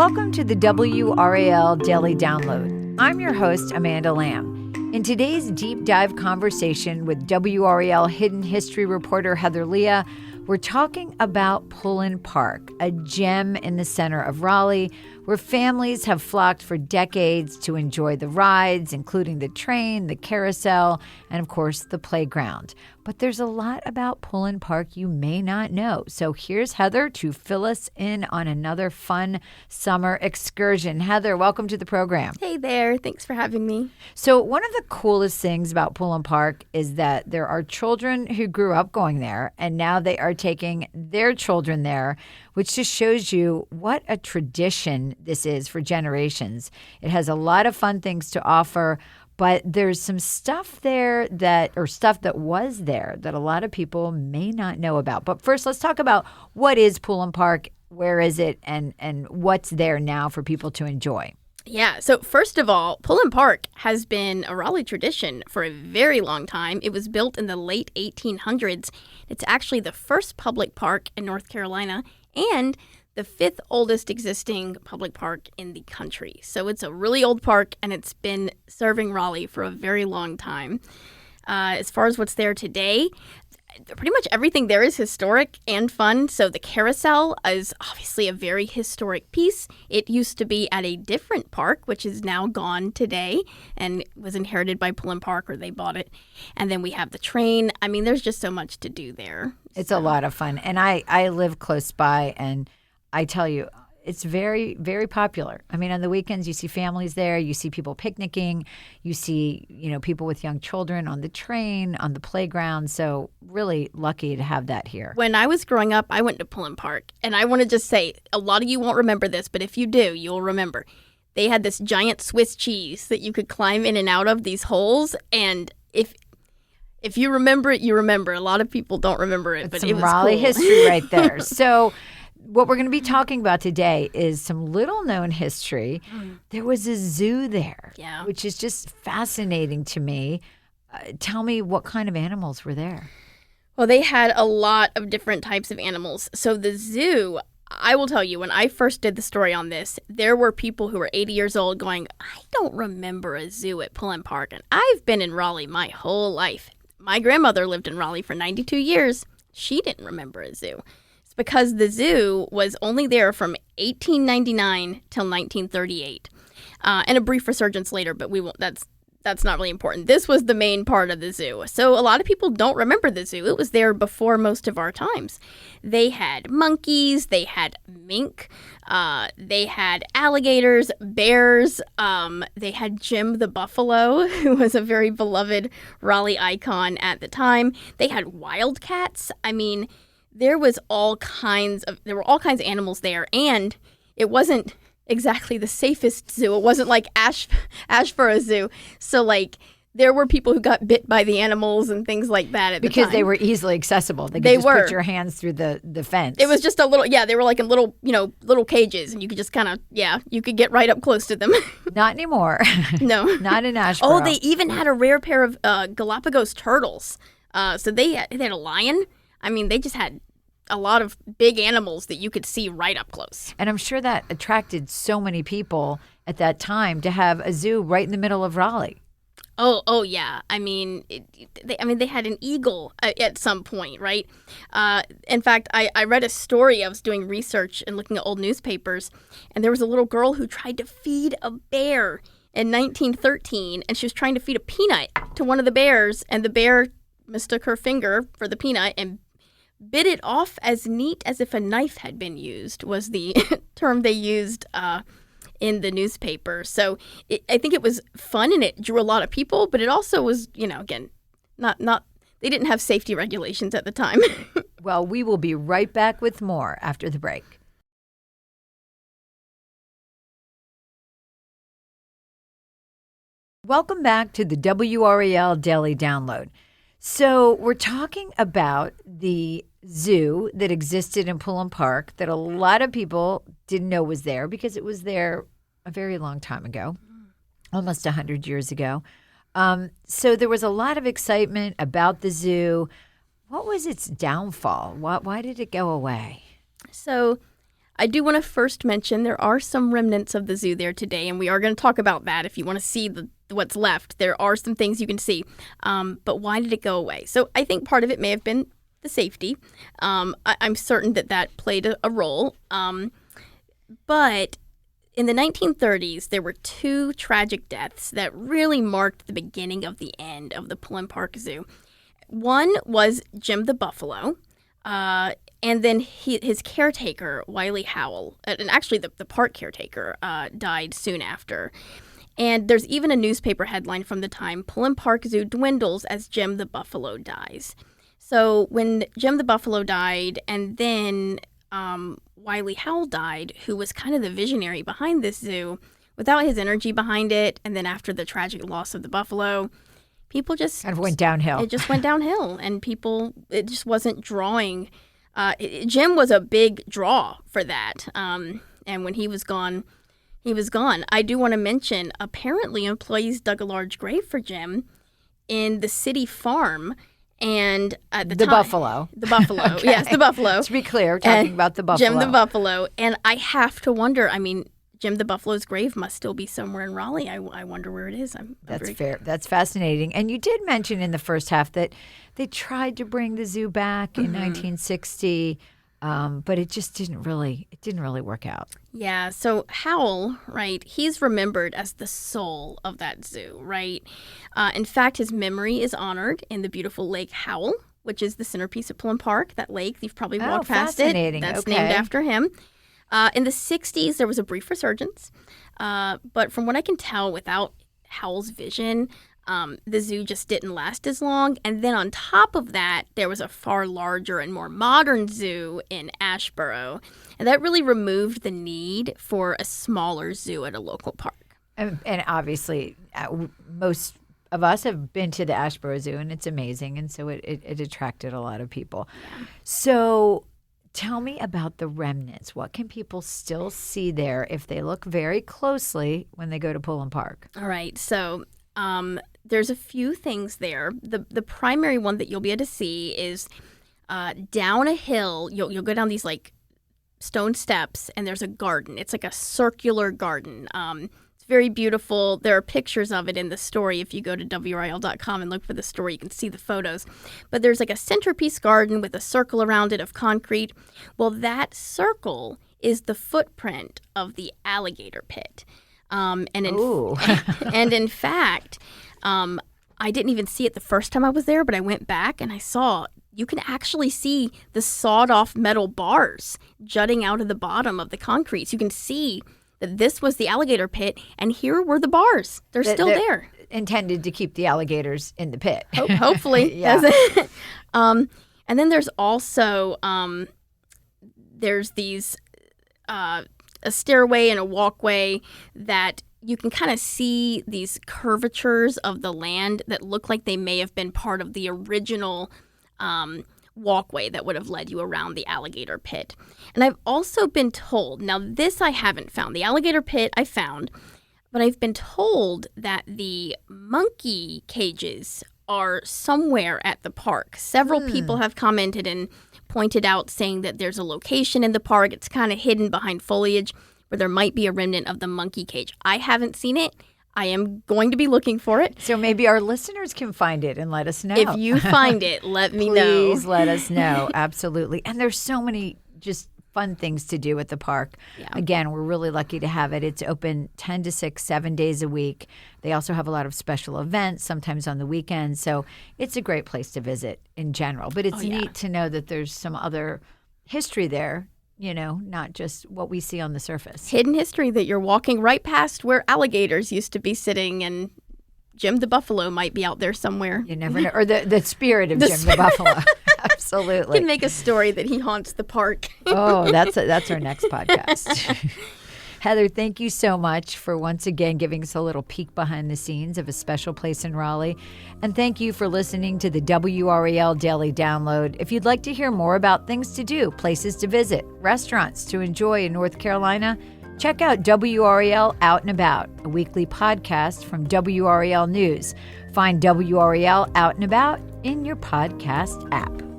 Welcome to the WRAL Daily Download. I'm your host, Amanda Lamb. In today's deep dive conversation with WRAL Hidden History reporter Heather Leah, we're talking about Pullen Park, a gem in the center of Raleigh, where families have flocked for decades to enjoy the rides, including the train, the carousel, and of course, the playground. But there's a lot about Pullen Park you may not know. So here's Heather to fill us in on another fun summer excursion. Heather, welcome to the program. Hey there. Thanks for having me. So one of the coolest things about Pullen Park is that there are children who grew up going there, and now they are taking their children there, which just shows you what a tradition this is for generations. It has a lot of fun things to offer, but there's some stuff there that was there that a lot of people may not know about. But first, let's talk about what is Pullen Park, where is it, and what's there now for people to enjoy. Yeah, so first of all, Pullen Park has been a Raleigh tradition for a very long time. It was built in the late 1800s. It's actually the first public park in North Carolina and the fifth oldest existing public park in the country. So it's a really old park, and it's been serving Raleigh for a very long time. As far as what's there today, pretty much everything there is historic and fun. So the carousel is obviously a very historic piece. It used to be at a different park, which is now gone today and was inherited by Pullen Park, or they bought it. And then we have the train. I mean, there's just so much to do there. It's a lot of fun. And I live close by, and I tell you, it's very, very popular. I mean, on the weekends, you see families there. You see people picnicking. You see, people with young children on the train, on the playground. So really lucky to have that here. When I was growing up, I went to Pullen Park. And I want to just say, a lot of you won't remember this, but if you do, you'll remember. They had this giant Swiss cheese that you could climb in and out of these holes. And if you remember it, you remember. A lot of people don't remember it, but it was Raleigh cool. history right there. So what we're going to be talking about today is some little-known history. There was a zoo there, which is just fascinating to me. Tell me, what kind of animals were there? Well, they had a lot of different types of animals. So the zoo, I will tell you, when I first did the story on this, there were people who were 80 years old going, I don't remember a zoo at Pullen Park, and I've been in Raleigh my whole life. My grandmother lived in Raleigh for 92 years. She didn't remember a zoo. Because the zoo was only there from 1899 till 1938, and a brief resurgence later, but we won't. That's not really important. This was the main part of the zoo. So a lot of people don't remember the zoo. It was there before most of our times. They had monkeys, they had mink, they had alligators, bears, they had Jim the buffalo, who was a very beloved Raleigh icon at the time. They had wildcats. I mean, there were all kinds of animals there, and it wasn't exactly the safest zoo. It wasn't like Ashboro Zoo. So, there were people who got bit by the animals and things like that at the time. Because they were easily accessible. They could just put your hands through the fence. It was just a little, they were like in little cages, and you could just kind of, you could get right up close to them. Not anymore. No. Not in Ashboro. Oh, they even had a rare pair of Galapagos turtles. So they had a lion. I mean, they just had a lot of big animals that you could see right up close. And I'm sure that attracted so many people at that time to have a zoo right in the middle of Raleigh. Oh yeah. I mean, they had an eagle at some point, right? In fact, I read a story. I was doing research and looking at old newspapers, and there was a little girl who tried to feed a bear in 1913, and she was trying to feed a peanut to one of the bears, and the bear mistook her finger for the peanut and bit it off as neat as if a knife had been used, was the term they used in the newspaper. So I think it was fun, and it drew a lot of people, but it also was, again, not they didn't have safety regulations at the time. Well, we will be right back with more after the break. Welcome back to the WRAL Daily Download. So we're talking about the zoo that existed in Pullen Park that a lot of people didn't know was there because it was there a very long time ago, almost 100 years ago. So there was a lot of excitement about the zoo. What was its downfall? Why did it go away? So I do want to first mention there are some remnants of the zoo there today, and we are going to talk about that if you want to see what's left. There are some things you can see. But why did it go away? So I think part of it may have been the safety. I'm certain that played a role. But in the 1930s, there were two tragic deaths that really marked the beginning of the end of the Pullen Park Zoo. One was Jim the Buffalo, and then his caretaker, Wiley Howell, and actually the park caretaker, died soon after. And there's even a newspaper headline from the time, Pullen Park Zoo dwindles as Jim the Buffalo dies. So when Jim the Buffalo died, and then Wiley Howell died, who was kind of the visionary behind this zoo, without his energy behind it, and then after the tragic loss of the buffalo, people just kind of went downhill. It just went downhill, and it just wasn't drawing. Jim was a big draw for that, and when he was gone, he was gone. I do want to mention, apparently employees dug a large grave for Jim in the city farm. And at the time, buffalo. The buffalo. Okay. Yes, the buffalo. To be clear, talking about the buffalo. Jim the buffalo. And I have to wonder, Jim the buffalo's grave must still be somewhere in Raleigh. I wonder where it is. That's fair. That's fascinating. And you did mention in the first half that they tried to bring the zoo back in 1960, but it just didn't really work out. Yeah. So Howell, right, he's remembered as the soul of that zoo, right? In fact, his memory is honored in the beautiful Lake Howell, which is the centerpiece of Pullen Park. That lake, you've probably walked past it. That's okay. named after him. In the 60s, there was a brief resurgence. But from what I can tell, without Howell's vision, the zoo just didn't last as long. And then on top of that, there was a far larger and more modern zoo in Asheboro. And that really removed the need for a smaller zoo at a local park. And obviously, most of us have been to the Asheboro Zoo, and it's amazing. And so it attracted a lot of people. Yeah. So tell me about the remnants. What can people still see there if they look very closely when they go to Pullen Park? All right. So there's a few things there. The primary one that you'll be able to see is down a hill. You'll go down these like stone steps, and there's a garden. It's like a circular garden. It's very beautiful. There are pictures of it in the story. If you go to WRAL.com and look for the story, you can see the photos. But there's like a centerpiece garden with a circle around it of concrete. Well, that circle is the footprint of the alligator pit. And in fact, I didn't even see it the first time I was there, but I went back and I saw you can actually see the sawed-off metal bars jutting out of the bottom of the concrete. So you can see that this was the alligator pit, and here were the bars. They're still there. Intended to keep the alligators in the pit. Hopefully. Yeah. And then there's also there's these a stairway and a walkway that you can kind of see these curvatures of the land that look like they may have been part of the original walkway that would have led you around the alligator pit. And I've also been told, now this I haven't found, the alligator pit I found, but I've been told that the monkey cages are somewhere at the park. Several people have commented and pointed out saying that there's a location in the park. It's kind of hidden behind foliage where there might be a remnant of the monkey cage. I haven't seen it. I am going to be looking for it. So maybe our listeners can find it and let us know. If you find it, let me know. Please let us know. Absolutely. And there's so many just fun things to do at the park. Yeah. Again, we're really lucky to have it. It's open 10 to 6, 7 days a week. They also have a lot of special events, sometimes on the weekends. So it's a great place to visit in general. But it's neat to know that there's some other history there, you know, not just what we see on the surface. Hidden history that you're walking right past where alligators used to be sitting, and Jim the Buffalo might be out there somewhere. You never know. Or the spirit of Jim the Buffalo. Absolutely. You can make a story that he haunts the park. Oh, that's our next podcast. Heather, thank you so much for once again giving us a little peek behind the scenes of a special place in Raleigh. And thank you for listening to the WRAL Daily Download. If you'd like to hear more about things to do, places to visit, restaurants to enjoy in North Carolina, check out WRAL Out and About, a weekly podcast from WRAL News. Find WRAL Out and About in your podcast app.